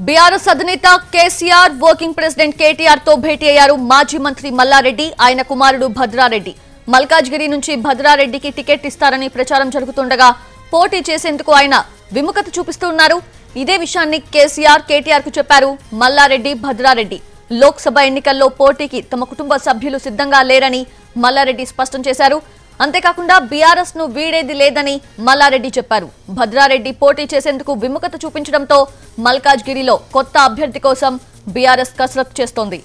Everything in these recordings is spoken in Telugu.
బీఆర్ఎస్ అధినేత కేసీఆర్ వర్కింగ్ ప్రెసిడెంట్ కేటీఆర్ తో భేటీ అయ్యారు మాజీ మంత్రి మల్లారెడ్డి, ఆయన కుమారుడు భద్రారెడ్డి. మల్కాజ్గిరి నుంచి భద్రారెడ్డికి టికెట్ ఇస్తారని ప్రచారం జరుగుతుండగా పోటీ చేసేందుకు ఆయన విముఖత చూపిస్తున్నారు. ఇదే విషయాన్ని కేసీఆర్ కేటీఆర్ కు చెప్పారు మల్లారెడ్డి, భద్రారెడ్డి. లోక్సభ ఎన్నికల్లో పోటీకి తమ కుటుంబ సభ్యులు సిద్ధంగా లేరని మల్లారెడ్డి స్పష్టం చేశారు. అంతేకాకుండా బీఆర్ఎస్ ను వీడేది లేదని మల్లారెడ్డి చెప్పారు. భద్రారెడ్డి పోటీ చేసేందుకు విముఖత చూపించడంతో మల్కాజ్గిరిలో కొత్త అభ్యర్థి కోసం బీఆర్ఎస్ కసరత్తు చేస్తోంది.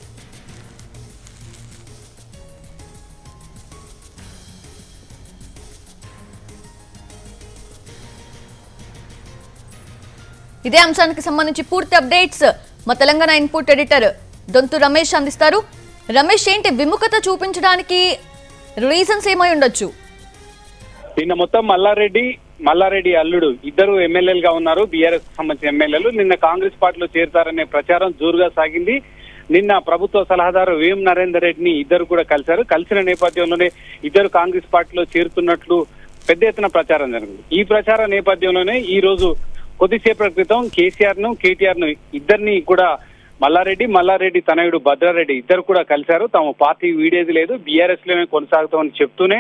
ఇదే అంశానికి సంబంధించి పూర్తి అప్డేట్స్ మా తెలంగాణ ఇన్పుట్ ఎడిటర్ దొంతు రమేష్ అందిస్తారు. రమేష్, ఏంటి విముఖత చూపించడానికి రీజన్స్ ఏమై ఉండొచ్చు? నిన్న మొత్తం మల్లారెడ్డి అల్లుడు ఇద్దరు ఎమ్మెల్యేలుగా ఉన్నారు. బీఆర్ఎస్ కు సంబంధించిన ఎమ్మెల్యేలు నిన్న కాంగ్రెస్ పార్టీలో చేరుతారనే ప్రచారం జోరుగా సాగింది. నిన్న ప్రభుత్వ సలహాదారు వేం నరేందర్ రెడ్డిని ఇద్దరు కూడా కలిశారు. కలిసిన నేపథ్యంలోనే ఇద్దరు కాంగ్రెస్ పార్టీలో చేరుతున్నట్లు పెద్ద ఎత్తున ప్రచారం జరిగింది. ఈ ప్రచార నేపథ్యంలోనే ఈ రోజు కొద్దిసేపటి క్రితం కేసీఆర్ ను కేటీఆర్ ను ఇద్దరిని కూడా మల్లారెడ్డి తనయుడు భద్రారెడ్డి ఇద్దరు కూడా కలిశారు. తమ పార్టీ వీడేది లేదు, బీఆర్ఎస్ లోనే కొనసాగుతామని చెప్తూనే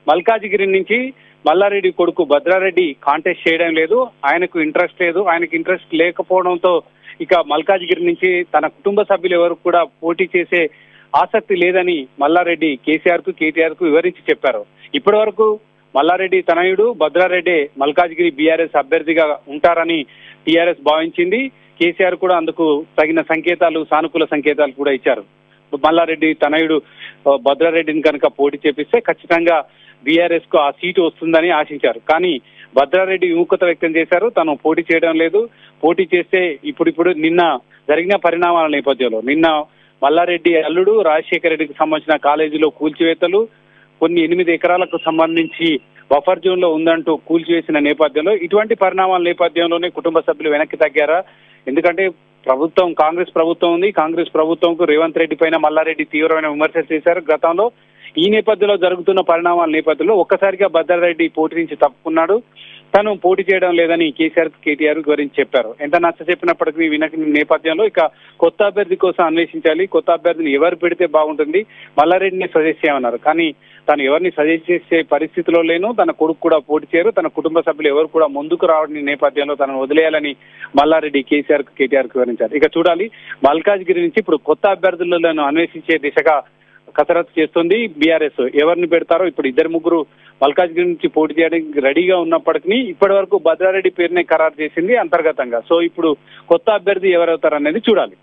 మల్కాజ్గిరి నుంచి మల్లారెడ్డి కొడుకు భద్రారెడ్డి కాంటెస్ట్ చేయడం లేదు, ఆయనకు ఇంట్రెస్ట్ లేకపోవడంతో ఇక మల్కాజ్గిరి నుంచి తన కుటుంబ సభ్యులు ఎవరు కూడా పోటీ చేసే ఆసక్తి లేదని మల్లారెడ్డి కేటీఆర్ కు వివరించి చెప్పారు. ఇప్పటి వరకు మల్లారెడ్డి తనయుడు భద్రారెడ్డి మల్కాజ్గిరి బీఆర్ఎస్ అభ్యర్థిగా ఉంటారని టీఆర్ఎస్ భావించింది. కేసీఆర్ కూడా అందుకు తగిన సానుకూల సంకేతాలు కూడా ఇచ్చారు. మల్లారెడ్డి తనయుడు భద్రారెడ్డిని కనుక పోటీ చేపిస్తే ఖచ్చితంగా బీఆర్ఎస్ కు ఆ సీటు వస్తుందని ఆశించారు. కానీ భద్రారెడ్డి విముఖత వ్యక్తం చేశారు. తను పోటీ చేయడం లేదు. పోటీ చేస్తే ఇప్పుడు నిన్న జరిగిన పరిణామాల నేపథ్యంలో నిన్న మల్లారెడ్డి అల్లుడు రాజశేఖర రెడ్డికి సంబంధించిన కాలేజీలో కూల్చివేతలు, కొన్ని 8 ఎకరాలకు సంబంధించి బఫర్ జోన్ లో ఉందంటూ కూల్చివేసిన నేపథ్యంలో ఇటువంటి పరిణామాల నేపథ్యంలోనే కుటుంబ సభ్యులు వెనక్కి తగ్గారా? ఎందుకంటే కాంగ్రెస్ ప్రభుత్వం ఉంది. కాంగ్రెస్ ప్రభుత్వంకు రేవంత్ రెడ్డి పైన మల్లారెడ్డి తీవ్రమైన విమర్శలు చేశారు గతంలో. ఈ నేపథ్యంలో జరుగుతున్న పరిణామాల నేపథ్యంలో ఒక్కసారిగా భద్రారెడ్డి పోటీ నుంచి తప్పుకున్నాడు. తను పోటీ చేయడం లేదని కేటీఆర్ గురించి చెప్పారు. ఎంత నచ్చ చెప్పినప్పటికీ వినక నేపథ్యంలో ఇక కొత్త అభ్యర్థి కోసం అన్వేషించాలి, కొత్త అభ్యర్థిని ఎవరు పెడితే బాగుంటుంది, మల్లారెడ్డిని సజెస్ట్ చేయమన్నారు. కానీ తను ఎవరిని సజెస్ట్ చేసే పరిస్థితిలో లేను, తన కొడుకు కూడా పోటీ చేయరు, తన కుటుంబ సభ్యులు ఎవరు కూడా ముందుకు రావడం నేపథ్యంలో తనను వదిలేయాలని మల్లారెడ్డి కేటీఆర్ కు వివరించారు. ఇక చూడాలి, మల్కాజ్గిరి నుంచి ఇప్పుడు కొత్త అభ్యర్థులను అన్వేషించే దిశగా కసరత్తు చేస్తుంది బీఆర్ఎస్. ఎవరిని పెడతారో ఇప్పుడు 2-3 మల్కాజ్గిరి నుంచి పోటీ చేయడానికి రెడీగా ఉన్నప్పటికీ ఇప్పటి వరకు భద్రారెడ్డి పేరునే ఖరారు చేసింది అంతర్గతంగా. సో ఇప్పుడు కొత్త అభ్యర్థి ఎవరవుతారనేది చూడాలి.